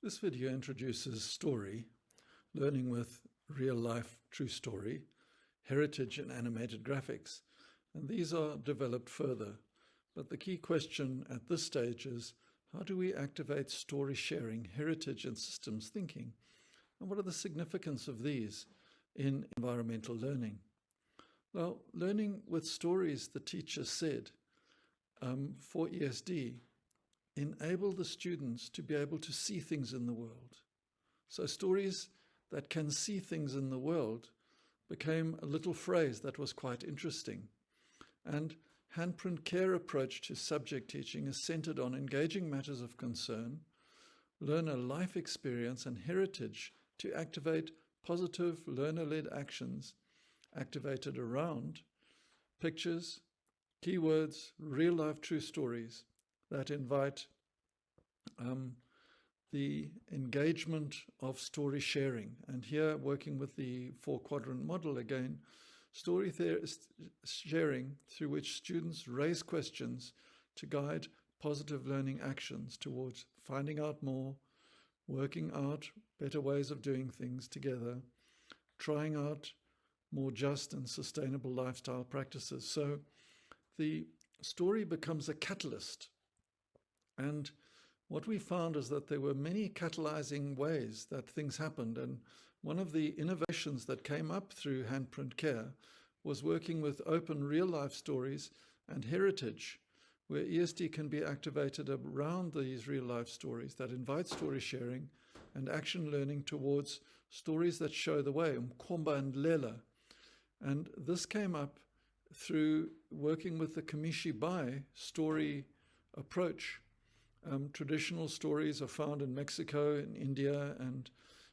This video introduces story, learning with real-life true story, heritage and animated graphics, and these are developed further. But the key question at this stage is, how do we activate story sharing, heritage and systems thinking? And what are the significance of these in environmental learning? Well, learning with stories, the teacher said, for ESD, enable the students to be able to see things in the world. So stories that can see things in the world became a little phrase that was quite interesting. And handprint care approach to subject teaching is centered on engaging matters of concern, learner life experience and heritage to activate positive learner-led actions activated around pictures, keywords, real-life true stories that invite the engagement of story sharing. And here, working with the 4-quadrant model again, story sharing through which students raise questions to guide positive learning actions towards finding out more, working out better ways of doing things together, trying out more just and sustainable lifestyle practices. So the story becomes a catalyst. And what we found is that there were many catalyzing ways that things happened. And one of the innovations that came up through handprint care was working with open real-life stories and heritage, where ESD can be activated around these real-life stories that invite story sharing and action learning towards stories that show the way, Mkhomba and Lela. And this came up through working with the Kamishibai story approach. Traditional stories are found in Mexico, in India, and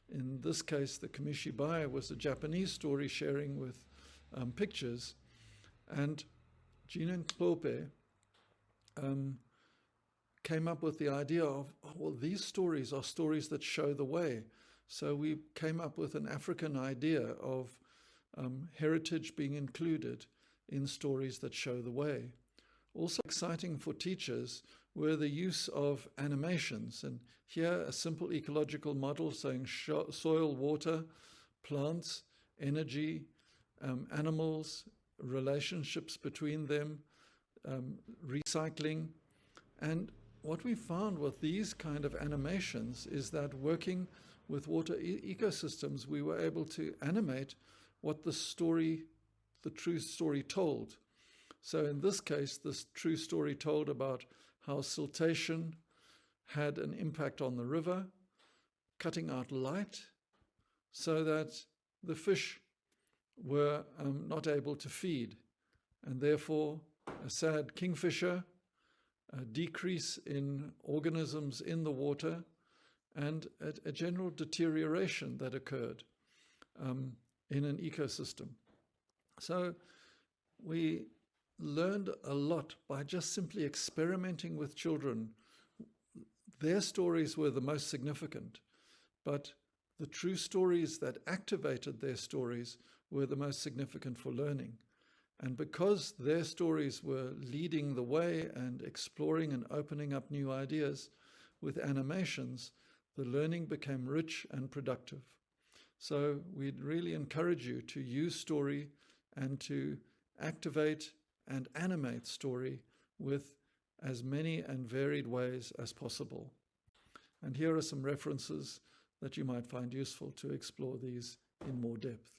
in this case, the Kamishibai was a Japanese story sharing with pictures. And Gina Nklope came up with the idea of, oh, well, these stories are stories that show the way. So we came up with an African idea of heritage being included in stories that show the way. Also exciting for teachers were the use of animations. And here a simple ecological model saying soil, water, plants, energy, animals, relationships between them, recycling. And what we found with these kind of animations is that working with water ecosystems, we were able to animate what the true story told. So in this case, this true story told about how siltation had an impact on the river, cutting out light so that the fish were not able to feed, and therefore a sad kingfisher, a decrease in organisms in the water, and a general deterioration that occurred in an ecosystem. So we learned a lot by just simply experimenting with children. Their stories were the most significant, but the true stories that activated their stories were the most significant for learning. And because their stories were leading the way and exploring and opening up new ideas with animations, the learning became rich and productive. So we'd really encourage you to use story and to activate and animate story with as many and varied ways as possible. And here are some references that you might find useful to explore these in more depth.